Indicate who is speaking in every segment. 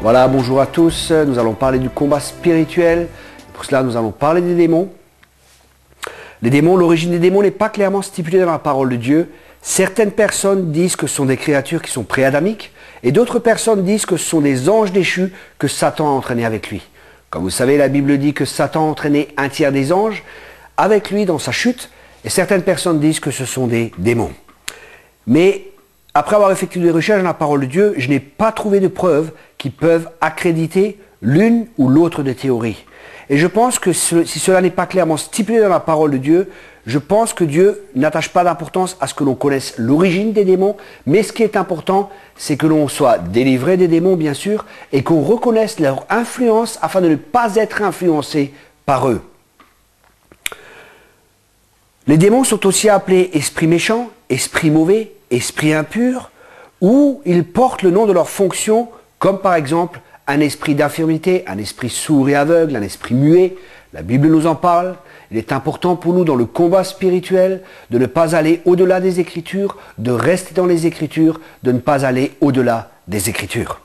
Speaker 1: Voilà, bonjour à tous. Nous allons parler du combat spirituel. Pour cela, nous allons parler des démons. Les démons, l'origine des démons n'est pas clairement stipulée dans la parole de Dieu. Certaines personnes disent que ce sont des créatures qui sont pré-adamiques et d'autres personnes disent que ce sont des anges déchus que Satan a entraînés avec lui. Comme vous savez, la Bible dit que Satan a entraîné un tiers des anges avec lui dans sa chute et certaines personnes disent que ce sont des démons. Mais après avoir effectué des recherches dans la parole de Dieu, je n'ai pas trouvé de preuves qui peuvent accréditer l'une ou l'autre des théories. Et je pense que si cela n'est pas clairement stipulé dans la parole de Dieu, je pense que Dieu n'attache pas d'importance à ce que l'on connaisse l'origine des démons, mais ce qui est important, c'est que l'on soit délivré des démons, bien sûr, et qu'on reconnaisse leur influence afin de ne pas être influencé par eux. Les démons sont aussi appelés esprits méchants, esprits mauvais, esprits impurs, ou ils portent le nom de leur fonction, comme par exemple un esprit d'infirmité, un esprit sourd et aveugle, un esprit muet. La Bible nous en parle. Il est important pour nous dans le combat spirituel de ne pas aller au-delà des Écritures, de rester dans les Écritures, de ne pas aller au-delà des Écritures.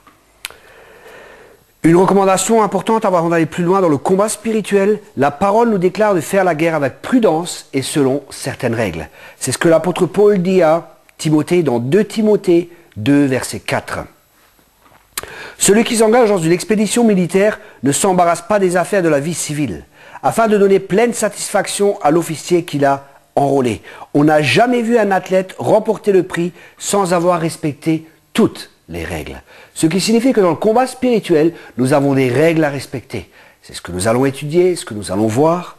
Speaker 1: Une recommandation importante avant d'aller plus loin dans le combat spirituel, la parole nous déclare de faire la guerre avec prudence et selon certaines règles. C'est ce que l'apôtre Paul dit à Timothée dans 2 Timothée 2, verset 4. Celui qui s'engage dans une expédition militaire ne s'embarrasse pas des affaires de la vie civile, afin de donner pleine satisfaction à l'officier qu'il a enrôlé. On n'a jamais vu un athlète remporter le prix sans avoir respecté toutes les règles. Ce qui signifie que dans le combat spirituel, nous avons des règles à respecter. C'est ce que nous allons étudier, ce que nous allons voir.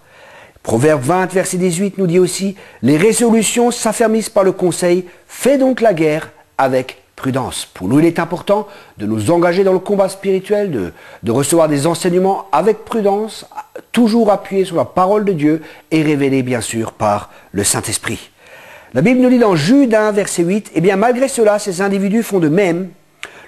Speaker 1: Proverbe 20, verset 18 nous dit aussi « Les résolutions s'affermissent par le conseil, fais donc la guerre avec prudence. » Pour nous, il est important de nous engager dans le combat spirituel, de recevoir des enseignements avec prudence, toujours appuyés sur la parole de Dieu et révélés bien sûr par le Saint-Esprit. La Bible nous dit dans Jude 1, verset 8 « Eh bien, malgré cela, ces individus font de même.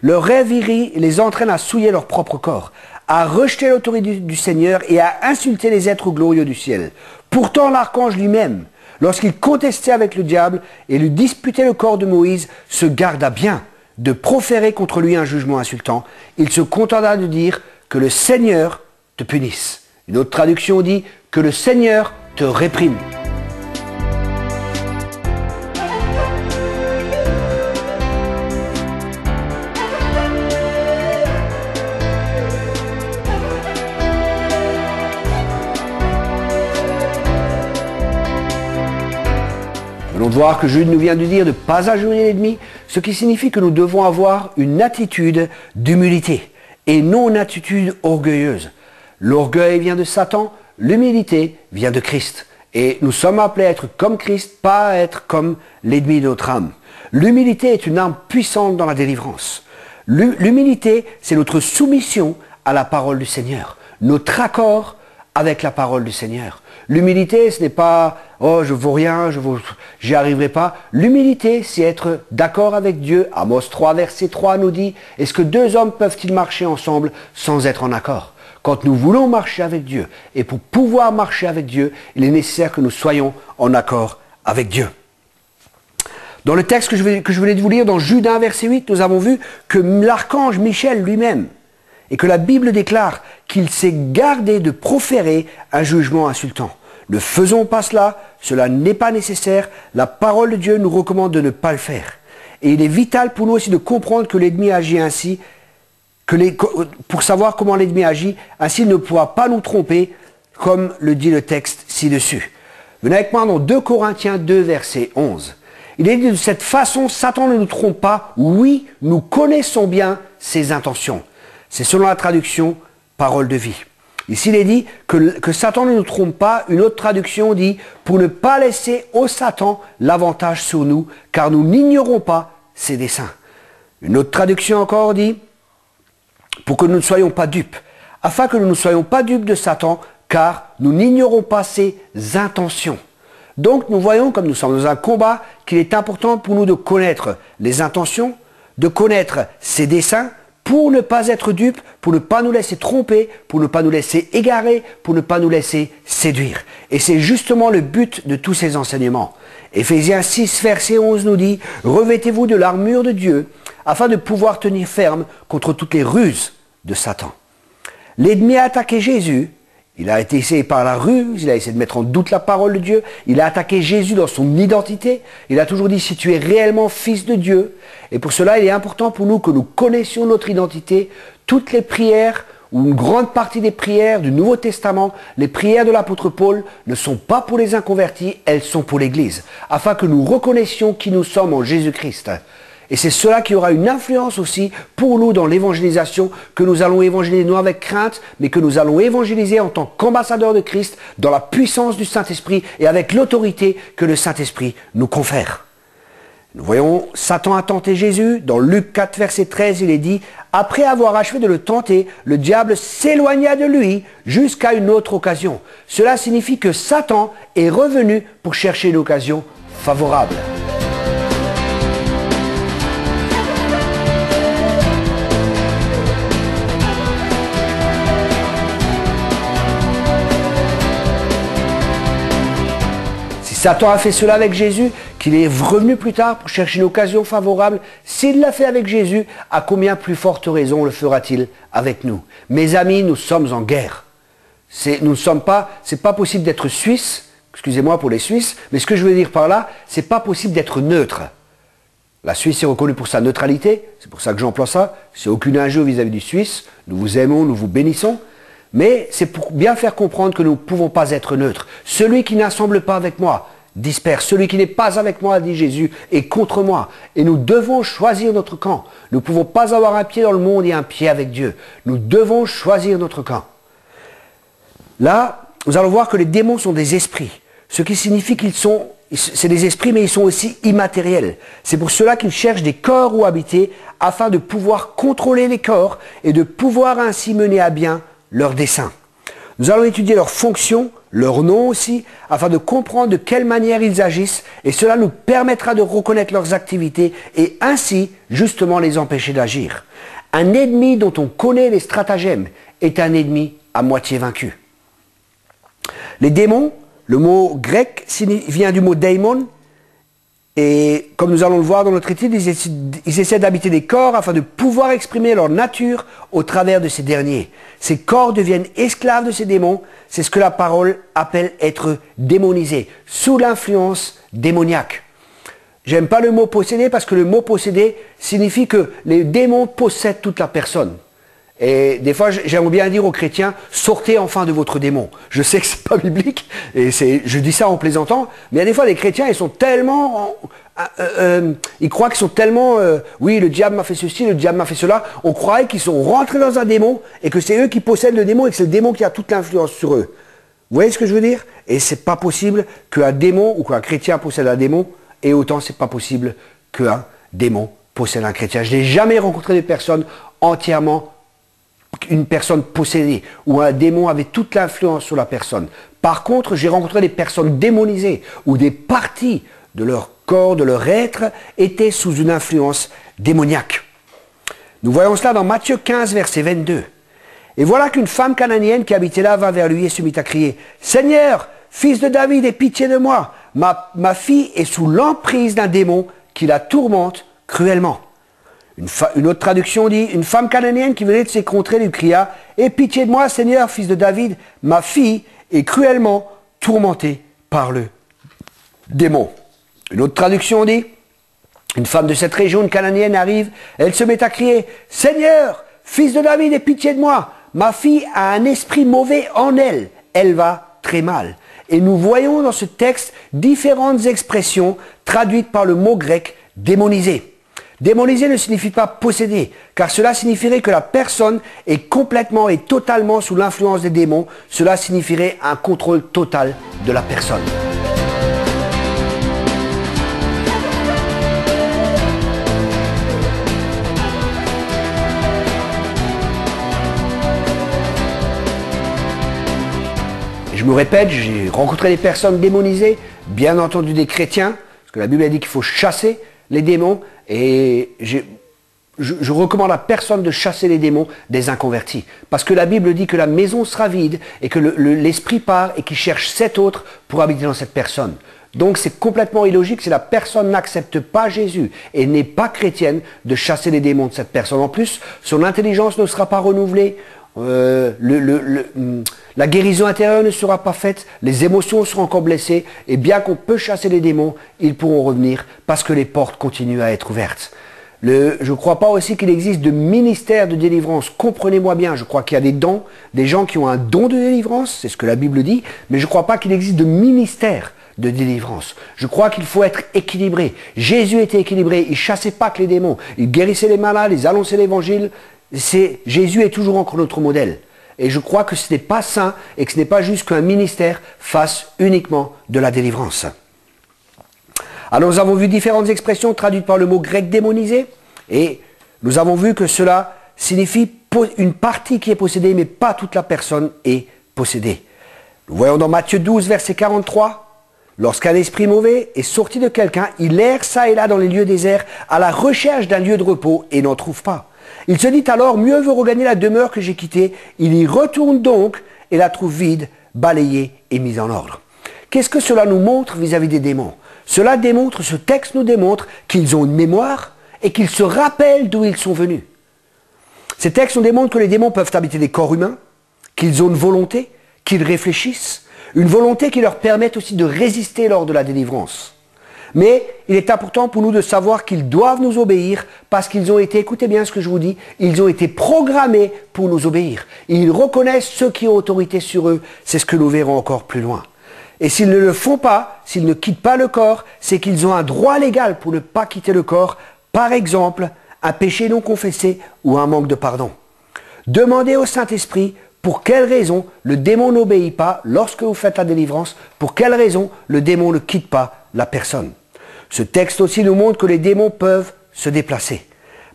Speaker 1: Leur rêverie les entraîne à souiller leur propre corps, à rejeter l'autorité du Seigneur et à insulter les êtres glorieux du ciel. Pourtant, l'archange lui-même, lorsqu'il contestait avec le diable et lui disputait le corps de Moïse, se garda bien de proférer contre lui un jugement insultant. Il se contenta de dire que le Seigneur te punisse. » Une autre traduction dit que le Seigneur te réprime. Nous allons voir que Jude nous vient de dire de ne pas injurier l'ennemi, ce qui signifie que nous devons avoir une attitude d'humilité et non une attitude orgueilleuse. L'orgueil vient de Satan, l'humilité vient de Christ. Et nous sommes appelés à être comme Christ, pas à être comme l'ennemi de notre âme. L'humilité est une arme puissante dans la délivrance. L'humilité, c'est notre soumission à la parole du Seigneur, notre accord avec la parole du Seigneur. L'humilité, ce n'est pas « Oh, je vaux rien, j'y arriverai pas ». L'humilité, c'est être d'accord avec Dieu. Amos 3, verset 3 nous dit « Est-ce que deux hommes peuvent-ils marcher ensemble sans être en accord ?» Quand nous voulons marcher avec Dieu, et pour pouvoir marcher avec Dieu, il est nécessaire que nous soyons en accord avec Dieu. Dans le texte que je venais de vous lire, dans Jude 1, verset 8, nous avons vu que l'archange Michel lui-même, et que la Bible déclare qu'il s'est gardé de proférer un jugement insultant. Ne faisons pas cela n'est pas nécessaire, la parole de Dieu nous recommande de ne pas le faire. Et il est vital pour nous aussi de comprendre que l'ennemi agit ainsi, pour savoir comment l'ennemi agit, ainsi il ne pourra pas nous tromper, comme le dit le texte ci-dessus. Venez avec moi dans 2 Corinthiens 2, verset 11. Il est dit de cette façon, Satan ne nous trompe pas, oui, nous connaissons bien ses intentions. C'est selon la traduction « parole de vie ». Ici, il est dit que Satan ne nous trompe pas. Une autre traduction dit « pour ne pas laisser au Satan l'avantage sur nous, car nous n'ignorons pas ses desseins ». Une autre traduction encore dit « pour que nous ne soyons pas dupes, afin que nous ne soyons pas dupes de Satan, car nous n'ignorons pas ses intentions ». Donc nous voyons, comme nous sommes dans un combat, qu'il est important pour nous de connaître les intentions, de connaître ses desseins, pour ne pas être dupes, pour ne pas nous laisser tromper, pour ne pas nous laisser égarer, pour ne pas nous laisser séduire. Et c'est justement le but de tous ces enseignements. Éphésiens 6, verset 11 nous dit « Revêtez-vous de l'armure de Dieu, afin de pouvoir tenir ferme contre toutes les ruses de Satan. L'ennemi a attaqué Jésus. Il a été essayé par la ruse, il a essayé de mettre en doute la parole de Dieu, il a attaqué Jésus dans son identité, il a toujours dit si tu es réellement fils de Dieu. Et pour cela, il est important pour nous que nous connaissions notre identité. Toutes les prières, ou une grande partie des prières du Nouveau Testament, les prières de l'apôtre Paul ne sont pas pour les inconvertis, elles sont pour l'Église, afin que nous reconnaissions qui nous sommes en Jésus-Christ. Et c'est cela qui aura une influence aussi pour nous dans l'évangélisation, que nous allons évangéliser non avec crainte, mais que nous allons évangéliser en tant qu'ambassadeurs de Christ, dans la puissance du Saint-Esprit et avec l'autorité que le Saint-Esprit nous confère. Nous voyons, Satan a tenté Jésus. Dans Luc 4, verset 13, il est dit « Après avoir achevé de le tenter, le diable s'éloigna de lui jusqu'à une autre occasion. » Cela signifie que Satan est revenu pour chercher une occasion favorable. Satan a fait cela avec Jésus, qu'il est revenu plus tard pour chercher une occasion favorable. S'il l'a fait avec Jésus, à combien plus forte raison le fera-t-il avec nous? Mes amis, nous sommes en guerre. C'est pas possible d'être suisse, excusez-moi pour les Suisses, mais ce que je veux dire par là, c'est pas possible d'être neutre. La Suisse est reconnue pour sa neutralité, c'est pour ça que j'emploie ça. C'est aucune injure vis-à-vis du Suisse. Nous vous aimons, nous vous bénissons. Mais c'est pour bien faire comprendre que nous ne pouvons pas être neutres. Celui qui n'assemble pas avec moi disperse. Celui qui n'est pas avec moi, dit Jésus, est contre moi. Et nous devons choisir notre camp. Nous ne pouvons pas avoir un pied dans le monde et un pied avec Dieu. Nous devons choisir notre camp. Là, nous allons voir que les démons sont des esprits. Ce qui signifie c'est des esprits, mais ils sont aussi immatériels. C'est pour cela qu'ils cherchent des corps où habiter, afin de pouvoir contrôler les corps et de pouvoir ainsi mener à bien leurs desseins. Nous allons étudier leurs fonctions, leurs noms aussi, afin de comprendre de quelle manière ils agissent, et cela nous permettra de reconnaître leurs activités et ainsi, justement, les empêcher d'agir. Un ennemi dont on connaît les stratagèmes est un ennemi à moitié vaincu. Les démons, le mot grec vient du mot daimon, et comme nous allons le voir dans notre étude, ils essaient d'habiter des corps afin de pouvoir exprimer leur nature au travers de ces derniers. Ces corps deviennent esclaves de ces démons. C'est ce que la parole appelle être démonisé, sous l'influence démoniaque. J'aime pas le mot posséder parce que le mot posséder signifie que les démons possèdent toute la personne. Et des fois, j'aimerais bien dire aux chrétiens, sortez enfin de votre démon. Je sais que c'est pas biblique, et je dis ça en plaisantant, mais il y a des fois, les chrétiens, ils sont tellement, ils croient qu'ils sont tellement, oui, le diable m'a fait ceci, le diable m'a fait cela. On croirait qu'ils sont rentrés dans un démon, et que c'est eux qui possèdent le démon, et que c'est le démon qui a toute l'influence sur eux. Vous voyez ce que je veux dire? Et c'est pas possible qu'un démon, ou qu'un chrétien possède un démon, et autant c'est pas possible qu'un démon possède un chrétien. Je n'ai jamais rencontré des personnes entièrement une personne possédée, où un démon avait toute l'influence sur la personne. Par contre, j'ai rencontré des personnes démonisées, où des parties de leur corps, de leur être, étaient sous une influence démoniaque. Nous voyons cela dans Matthieu 15, verset 22. Et voilà qu'une femme cananéenne qui habitait là vint vers lui et se mit à crier « Seigneur, fils de David, aie pitié de moi, ma fille est sous l'emprise d'un démon qui la tourmente cruellement. » Une autre traduction dit, une femme cananéenne qui venait de ces contrées lui cria, « Aie pitié de moi, Seigneur, fils de David, ma fille est cruellement tourmentée par le démon. » Une autre traduction dit, une femme de cette région cananéenne arrive, elle se met à crier, « Seigneur, fils de David, aie pitié de moi, ma fille a un esprit mauvais en elle, elle va très mal. » Et nous voyons dans ce texte différentes expressions traduites par le mot grec « démonisé ». Démoniser ne signifie pas posséder, car cela signifierait que la personne est complètement et totalement sous l'influence des démons. Cela signifierait un contrôle total de la personne. Je me répète, j'ai rencontré des personnes démonisées, bien entendu des chrétiens, parce que la Bible a dit qu'il faut chasser les démons, et je recommande à personne de chasser les démons des inconvertis. Parce que la Bible dit que la maison sera vide et que l'esprit part et qu'il cherche 7 autres pour habiter dans cette personne. Donc c'est complètement illogique si la personne n'accepte pas Jésus et n'est pas chrétienne de chasser les démons de cette personne. En plus, son intelligence ne sera pas renouvelée, la guérison intérieure ne sera pas faite, les émotions seront encore blessées, et bien qu'on peut chasser les démons, ils pourront revenir parce que les portes continuent à être ouvertes. Je ne crois pas aussi qu'il existe de ministère de délivrance. Comprenez-moi bien, je crois qu'il y a des dons, des gens qui ont un don de délivrance, c'est ce que la Bible dit, mais je ne crois pas qu'il existe de ministère de délivrance. Je crois qu'il faut être équilibré. Jésus était équilibré, il chassait pas que les démons, il guérissait les malades, il annonçait l'évangile. Jésus est toujours encore notre modèle. Et je crois que ce n'est pas sain et que ce n'est pas juste qu'un ministère fasse uniquement de la délivrance. Alors nous avons vu différentes expressions traduites par le mot grec démonisé, et nous avons vu que cela signifie une partie qui est possédée, mais pas toute la personne est possédée. Nous voyons dans Matthieu 12, verset 43, « Lorsqu'un esprit mauvais est sorti de quelqu'un, il erre ça et là dans les lieux déserts, à la recherche d'un lieu de repos, et n'en trouve pas. Il se dit alors, mieux vaut regagner la demeure que j'ai quittée. Il y retourne donc, et la trouve vide, balayée et mise en ordre. » Qu'est-ce que cela nous montre vis-à-vis des démons ? Ce texte nous démontre qu'ils ont une mémoire et qu'ils se rappellent d'où ils sont venus. Ces textes nous démontrent que les démons peuvent habiter des corps humains, qu'ils ont une volonté, qu'ils réfléchissent, une volonté qui leur permet aussi de résister lors de la délivrance. Mais il est important pour nous de savoir qu'ils doivent nous obéir parce qu'ils ont été, écoutez bien ce que je vous dis, ils ont été programmés pour nous obéir. Ils reconnaissent ceux qui ont autorité sur eux, c'est ce que nous verrons encore plus loin. Et s'ils ne le font pas, s'ils ne quittent pas le corps, c'est qu'ils ont un droit légal pour ne pas quitter le corps, par exemple, un péché non confessé ou un manque de pardon. Demandez au Saint-Esprit pour quelle raison le démon n'obéit pas lorsque vous faites la délivrance, pour quelle raison le démon ne quitte pas la personne. Ce texte aussi nous montre que les démons peuvent se déplacer.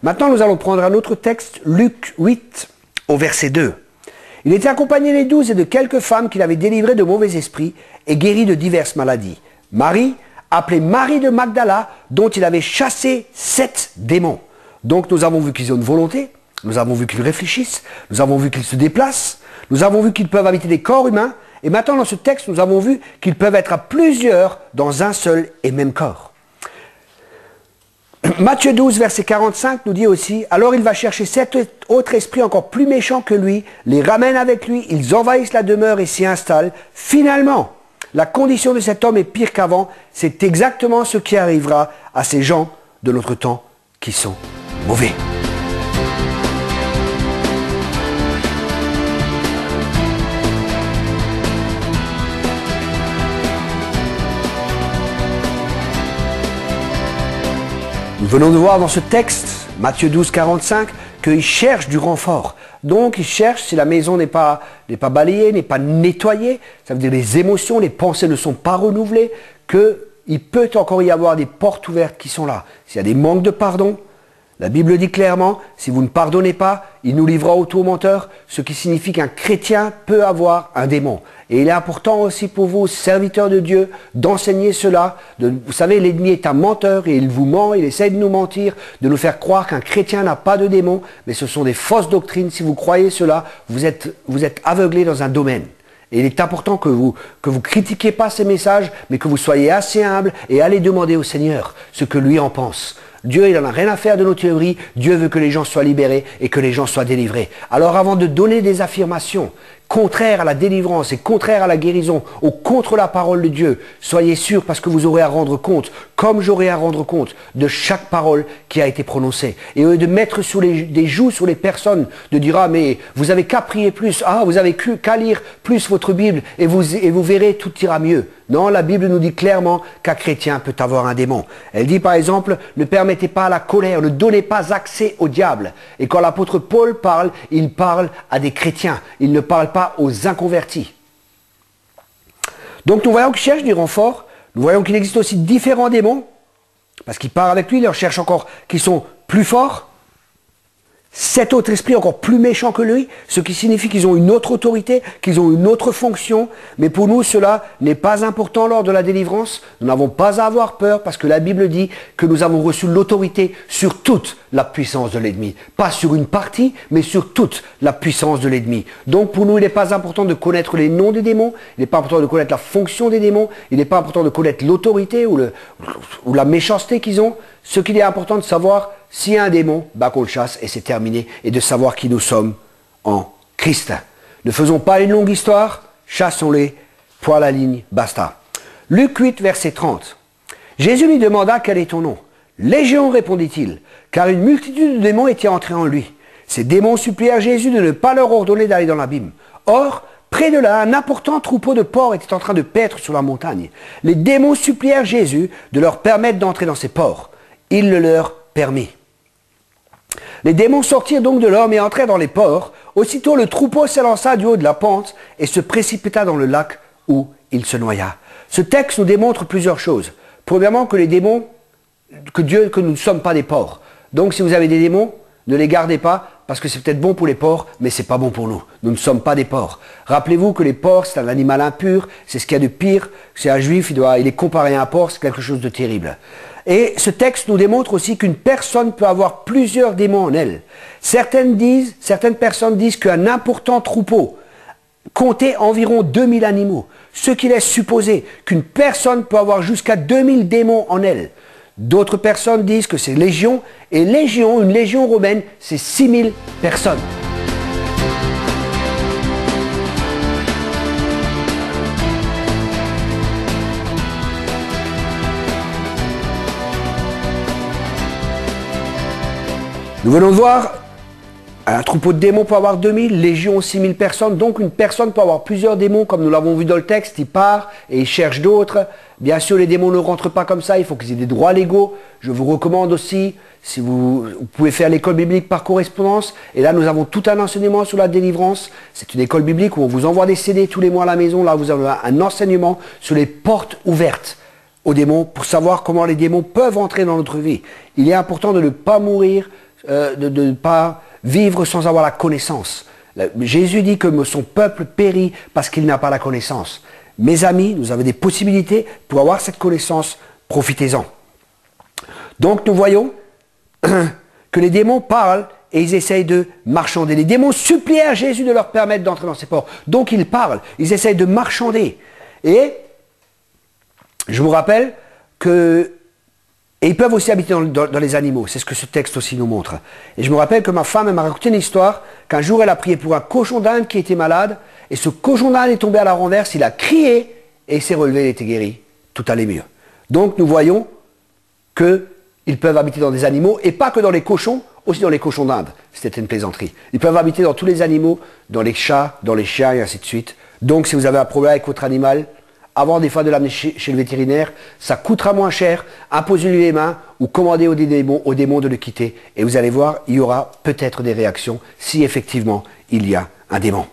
Speaker 1: Maintenant, nous allons prendre un autre texte, Luc 8, au verset 2. Il était accompagné des 12 et de quelques femmes qu'il avait délivrées de mauvais esprits et guéries de diverses maladies. Marie, appelée Marie de Magdala, dont il avait chassé 7 démons. Donc nous avons vu qu'ils ont une volonté, nous avons vu qu'ils réfléchissent, nous avons vu qu'ils se déplacent, nous avons vu qu'ils peuvent habiter des corps humains, et maintenant dans ce texte, nous avons vu qu'ils peuvent être à plusieurs dans un seul et même corps. Matthieu 12, verset 45 nous dit aussi, « Alors il va chercher 7 autres esprits encore plus méchants que lui, les ramène avec lui, ils envahissent la demeure et s'y installent. Finalement, la condition de cet homme est pire qu'avant, c'est exactement ce qui arrivera à ces gens de notre temps qui sont mauvais. » Nous venons de voir dans ce texte, Matthieu 12, 45, qu'il cherche du renfort. Donc il cherche, si la maison n'est pas balayée, n'est pas nettoyée, ça veut dire les émotions, les pensées ne sont pas renouvelées, qu'il peut encore y avoir des portes ouvertes qui sont là. S'il y a des manques de pardon, la Bible dit clairement, si vous ne pardonnez pas, il nous livrera aux tourmenteurs, ce qui signifie qu'un chrétien peut avoir un démon. Et il est important aussi pour vous, serviteurs de Dieu, d'enseigner cela. Vous savez, l'ennemi est un menteur et il vous ment, il essaie de nous mentir, de nous faire croire qu'un chrétien n'a pas de démon, mais ce sont des fausses doctrines. Si vous croyez cela, vous êtes aveuglés dans un domaine. Et il est important que vous critiquiez pas ces messages, mais que vous soyez assez humble et allez demander au Seigneur ce que lui en pense. Dieu, il n'en a rien à faire de nos théories. Dieu veut que les gens soient libérés et que les gens soient délivrés. Alors avant de donner des affirmations contraires à la délivrance et contraires à la guérison ou contre la parole de Dieu, soyez sûrs parce que vous aurez à rendre compte, comme j'aurai à rendre compte, de chaque parole qui a été prononcée. Et au lieu de mettre des joues sur les personnes, de dire « Ah, mais vous avez qu'à prier plus, ah, vous avez qu'à lire plus votre Bible et vous verrez, tout ira mieux. » Non, la Bible nous dit clairement qu'un chrétien peut avoir un démon. Elle dit par exemple, ne permettez pas à la colère, ne donnez pas accès au diable. Et quand l'apôtre Paul parle, il parle à des chrétiens, il ne parle pas aux inconvertis. Donc nous voyons qu'il cherche du renfort, nous voyons qu'il existe aussi différents démons, parce qu'il part avec lui, il en cherche encore qui sont plus forts. cet autre esprit encore plus méchant que lui, ce qui signifie qu'ils ont une autre autorité, qu'ils ont une autre fonction. Mais pour nous, cela n'est pas important lors de la délivrance. Nous n'avons pas à avoir peur parce que la Bible dit que nous avons reçu l'autorité sur toute la puissance de l'ennemi. Pas sur une partie, mais sur toute la puissance de l'ennemi. Donc pour nous, il n'est pas important de connaître les noms des démons, il n'est pas important de connaître la fonction des démons, il n'est pas important de connaître l'autorité ou la méchanceté qu'ils ont. Ce qu'il est important de savoir, s'il y a un démon, bah qu'on le chasse et c'est terminé, et de savoir qui nous sommes en Christ. Ne faisons pas une longue histoire, chassons-les, point à la ligne, basta. Luc 8, verset 30. Jésus lui demanda quel est ton nom. Légion, répondit-il, car une multitude de démons était entrée en lui. Ces démons supplièrent Jésus de ne pas leur ordonner d'aller dans l'abîme. Or, près de là, un important troupeau de porcs était en train de paître sur la montagne. Les démons supplièrent Jésus de leur permettre d'entrer dans ces porcs. Il le leur permit. Les démons sortirent donc de l'homme et entrèrent dans les porcs. Aussitôt le troupeau s'élança du haut de la pente et se précipita dans le lac où il se noya. Ce texte nous démontre plusieurs choses. Premièrement, que les démons, que nous ne sommes pas des porcs. Donc si vous avez des démons, ne les gardez pas parce que c'est peut-être bon pour les porcs, mais c'est pas bon pour nous. Nous ne sommes pas des porcs. Rappelez-vous que les porcs, c'est un animal impur, c'est ce qu'il y a de pire. C'est un juif, il est comparé à un porc, c'est quelque chose de terrible. Et ce texte nous démontre aussi qu'une personne peut avoir plusieurs démons en elle. Certaines personnes disent qu'un important troupeau comptait environ 2000 animaux, ce qui laisse supposer qu'une personne peut avoir jusqu'à 2000 démons en elle. D'autres personnes disent que c'est légion, et une légion romaine, c'est 6000 personnes. Nous venons de voir, un troupeau de démons peut avoir 2000, légion 6000 personnes, donc une personne peut avoir plusieurs démons, comme nous l'avons vu dans le texte, il part et il cherche d'autres. Bien sûr, les démons ne rentrent pas comme ça, il faut qu'ils aient des droits légaux. Je vous recommande aussi, si vous pouvez faire l'école biblique par correspondance, et là nous avons tout un enseignement sur la délivrance. C'est une école biblique où on vous envoie des CD tous les mois à la maison, là vous avez un enseignement sur les portes ouvertes aux démons, pour savoir comment les démons peuvent entrer dans notre vie. Il est important de ne pas mourir, de ne pas vivre sans avoir la connaissance. Jésus dit que son peuple périt parce qu'il n'a pas la connaissance. Mes amis, nous avons des possibilités pour avoir cette connaissance, profitez-en. Donc nous voyons que les démons parlent et ils essayent de marchander. Les démons supplièrent Jésus de leur permettre d'entrer dans ces ports. Donc ils parlent, ils essayent de marchander. Et je vous rappelle que et ils peuvent aussi habiter dans les animaux. C'est ce que ce texte aussi nous montre. Et je me rappelle que ma femme m'a raconté une histoire qu'un jour elle a prié pour un cochon d'Inde qui était malade. Et ce cochon d'Inde est tombé à la renverse. Il a crié et il s'est relevé, il était guéri. Tout allait mieux. Donc nous voyons qu'ils peuvent habiter dans des animaux et pas que dans les cochons, aussi dans les cochons d'Inde. C'était une plaisanterie. Ils peuvent habiter dans tous les animaux, dans les chats, dans les chiens et ainsi de suite. Donc si vous avez un problème avec votre animal, avant des fois de l'amener chez le vétérinaire, ça coûtera moins cher, imposez-lui les mains ou commandez aux démons de le quitter. Et vous allez voir, il y aura peut-être des réactions si effectivement il y a un démon.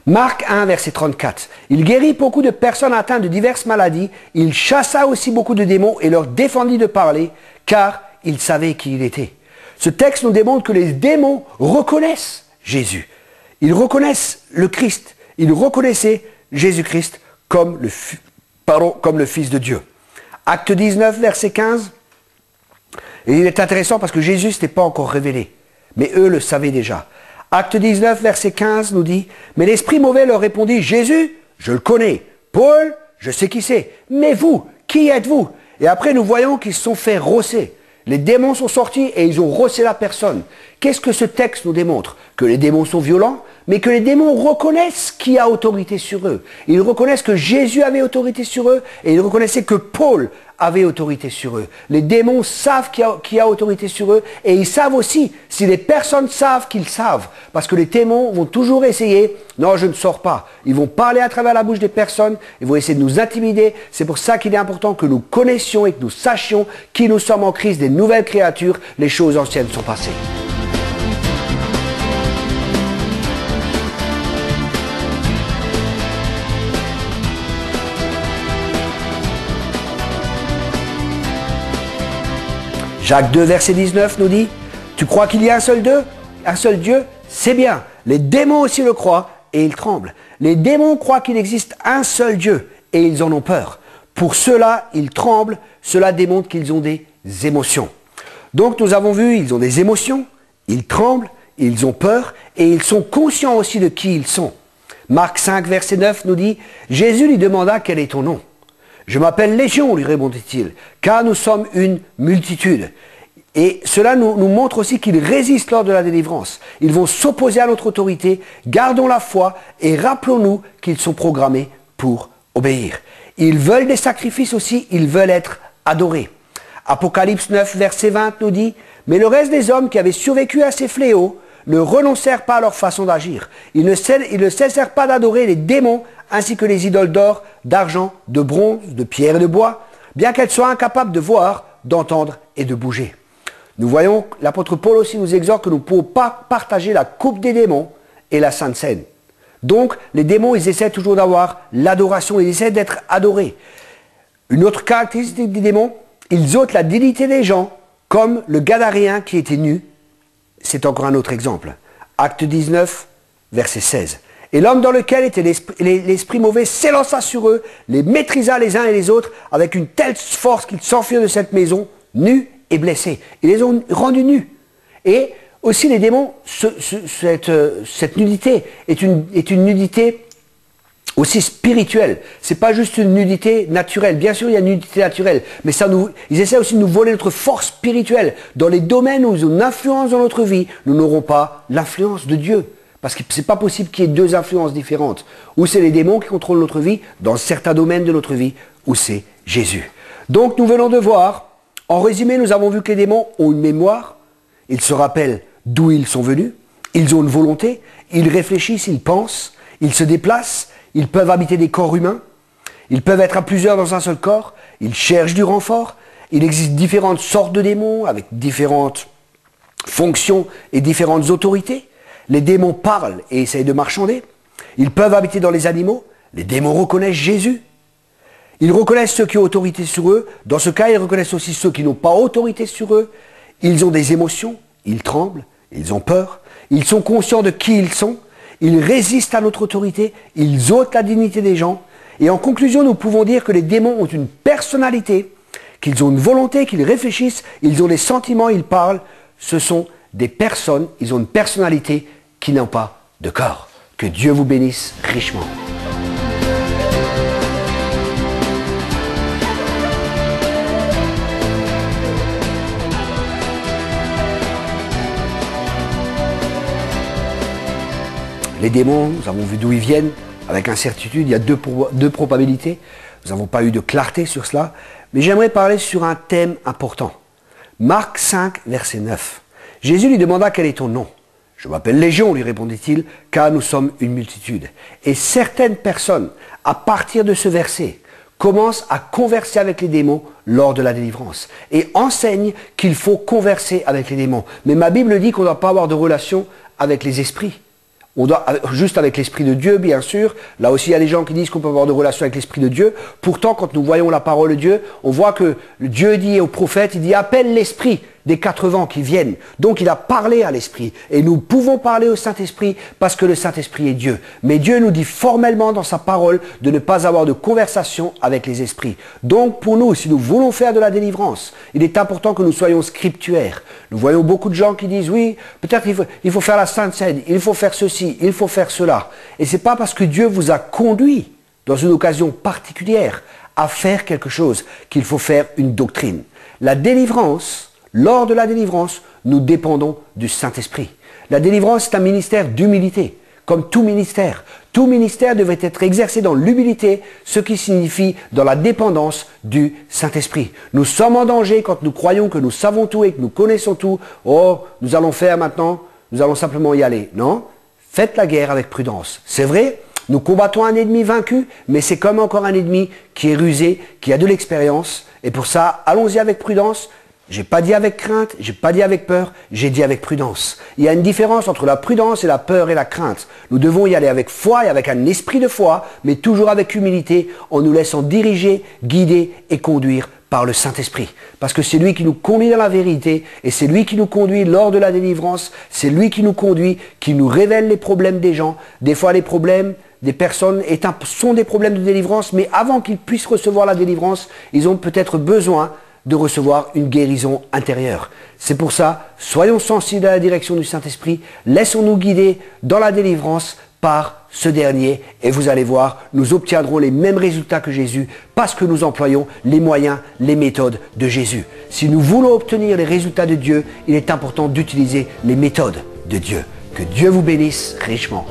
Speaker 1: Marc 1, verset 34. Il guérit beaucoup de personnes atteintes de diverses maladies. Il chassa aussi beaucoup de démons et leur défendit de parler, car il savait qui il était. Ce texte nous démontre que les démons reconnaissent Jésus. Ils reconnaissent le Christ. Ils reconnaissaient Jésus-Christ comme le Fils de Dieu. Acte 19, verset 15. Et il est intéressant parce que Jésus n'était pas encore révélé. Mais eux le savaient déjà. Acte 19, verset 15 nous dit, « Mais l'esprit mauvais leur répondit, « Jésus, je le connais. Paul, je sais qui c'est. Mais vous, qui êtes-vous » Et après, nous voyons qu'ils se sont fait rosser. Les démons sont sortis et ils ont rossé la personne. Qu'est-ce que ce texte nous démontre? Que les démons sont violents, mais que les démons reconnaissent qui a autorité sur eux. Ils reconnaissent que Jésus avait autorité sur eux et ils reconnaissaient que Paul avait autorité sur eux. Les démons savent qui a autorité sur eux et ils savent aussi si les personnes savent qu'ils savent. Parce que les démons vont toujours essayer, non je ne sors pas. Ils vont parler à travers la bouche des personnes, ils vont essayer de nous intimider. C'est pour ça qu'il est important que nous connaissions et que nous sachions qui nous sommes en Christ, des nouvelles créatures, les choses anciennes sont passées. Jacques 2, verset 19 nous dit, « Tu crois qu'il y a un seul Dieu? un seul Dieu, c'est bien. Les démons aussi le croient et ils tremblent. Les démons croient qu'il existe un seul Dieu et ils en ont peur. Pour cela, ils tremblent. Cela démontre qu'ils ont des émotions. Donc nous avons vu, ils ont des émotions, ils tremblent, ils ont peur et ils sont conscients aussi de qui ils sont. Marc 5, verset 9 nous dit, Jésus lui demanda quel est ton nom. Je m'appelle Légion, lui répondit-il, car nous sommes une multitude. Et cela nous montre aussi qu'ils résistent lors de la délivrance. Ils vont s'opposer à notre autorité, gardons la foi et rappelons-nous qu'ils sont programmés pour obéir. Ils veulent des sacrifices aussi, ils veulent être adorés. Apocalypse 9, verset 20 nous dit, mais le reste des hommes qui avaient survécu à ces fléaux ne renoncèrent pas à leur façon d'agir. Ils ne cessèrent pas d'adorer les démons ainsi que les idoles d'or, d'argent, de bronze, de pierre et de bois, bien qu'elles soient incapables de voir, d'entendre et de bouger. Nous voyons, l'apôtre Paul aussi nous exhorte que nous ne pouvons pas partager la coupe des démons et la Sainte Seine. Donc, les démons, ils essaient toujours d'avoir l'adoration, ils essaient d'être adorés. Une autre caractéristique des démons, ils ôtent la dignité des gens, comme le Gadaréen qui était nu. C'est encore un autre exemple. Acte 19, verset 16. Et l'homme dans lequel était l'esprit mauvais s'élança sur eux, les maîtrisa les uns et les autres, avec une telle force qu'ils s'enfuirent de cette maison, nus et blessés. Ils les ont rendus nus. Et aussi les démons, cette nudité est une nudité aussi spirituelle. C'est pas juste une nudité naturelle. Bien sûr, il y a une nudité naturelle, mais ils essaient aussi de nous voler notre force spirituelle. Dans les domaines où ils ont une influence dans notre vie, nous n'aurons pas l'influence de Dieu. Parce que c'est pas possible qu'il y ait deux influences différentes. Ou c'est les démons qui contrôlent notre vie, dans certains domaines de notre vie, ou c'est Jésus. Donc nous venons de voir, en résumé, nous avons vu que les démons ont une mémoire, ils se rappellent d'où ils sont venus, ils ont une volonté, ils réfléchissent, ils pensent, ils se déplacent, ils peuvent habiter des corps humains, ils peuvent être à plusieurs dans un seul corps, ils cherchent du renfort, il existe différentes sortes de démons avec différentes fonctions et différentes autorités. Les démons parlent et essayent de marchander. Ils peuvent habiter dans les animaux. Les démons reconnaissent Jésus. Ils reconnaissent ceux qui ont autorité sur eux. Dans ce cas, ils reconnaissent aussi ceux qui n'ont pas autorité sur eux. Ils ont des émotions. Ils tremblent. Ils ont peur. Ils sont conscients de qui ils sont. Ils résistent à notre autorité. Ils ôtent la dignité des gens. Et en conclusion, nous pouvons dire que les démons ont une personnalité, qu'ils ont une volonté, qu'ils réfléchissent, ils ont des sentiments, ils parlent. Ce sont des personnes, ils ont une personnalité qui n'ont pas de corps. Que Dieu vous bénisse richement. Les démons, nous avons vu d'où ils viennent, avec incertitude, il y a deux probabilités. Nous n'avons pas eu de clarté sur cela, mais j'aimerais parler sur un thème important. Marc 5, verset 9. Jésus lui demanda quel est ton nom. Je m'appelle Légion, lui répondit-il, car nous sommes une multitude. Et certaines personnes, à partir de ce verset, commencent à converser avec les démons lors de la délivrance et enseignent qu'il faut converser avec les démons. Mais ma Bible dit qu'on ne doit pas avoir de relation avec les esprits. On doit, juste avec l'Esprit de Dieu, bien sûr. Là aussi, il y a des gens qui disent qu'on peut avoir de relation avec l'Esprit de Dieu. Pourtant, quand nous voyons la parole de Dieu, on voit que Dieu dit au prophète, il dit, appelle l'Esprit des quatre vents qui viennent. Donc, il a parlé à l'Esprit. Et nous pouvons parler au Saint-Esprit parce que le Saint-Esprit est Dieu. Mais Dieu nous dit formellement dans sa parole de ne pas avoir de conversation avec les esprits. Donc, pour nous, si nous voulons faire de la délivrance, il est important que nous soyons scriptuaires. Nous voyons beaucoup de gens qui disent, oui, peut-être il faut faire la Sainte Seine, il faut faire ceci, il faut faire cela. Et c'est pas parce que Dieu vous a conduit dans une occasion particulière à faire quelque chose qu'il faut faire une doctrine. La délivrance, lors de la délivrance, nous dépendons du Saint-Esprit. La délivrance est un ministère d'humilité, comme tout ministère. Tout ministère devait être exercé dans l'humilité, ce qui signifie dans la dépendance du Saint-Esprit. Nous sommes en danger quand nous croyons que nous savons tout et que nous connaissons tout. Oh, nous allons faire maintenant, nous allons simplement y aller. Non, faites la guerre avec prudence. C'est vrai, nous combattons un ennemi vaincu, mais c'est comme encore un ennemi qui est rusé, qui a de l'expérience. Et pour ça, allons-y avec prudence. J'ai pas dit avec crainte, j'ai pas dit avec peur, j'ai dit avec prudence. Il y a une différence entre la prudence et la peur et la crainte. Nous devons y aller avec foi et avec un esprit de foi, mais toujours avec humilité, en nous laissant diriger, guider et conduire par le Saint-Esprit. Parce que c'est lui qui nous conduit dans la vérité et c'est lui qui nous conduit lors de la délivrance, c'est lui qui nous conduit, qui nous révèle les problèmes des gens. Des fois les problèmes des personnes sont des problèmes de délivrance, mais avant qu'ils puissent recevoir la délivrance, ils ont peut-être besoin de recevoir une guérison intérieure. C'est pour ça, soyons sensibles à la direction du Saint-Esprit, laissons-nous guider dans la délivrance par ce dernier et vous allez voir, nous obtiendrons les mêmes résultats que Jésus parce que nous employons les moyens, les méthodes de Jésus. Si nous voulons obtenir les résultats de Dieu, il est important d'utiliser les méthodes de Dieu. Que Dieu vous bénisse richement.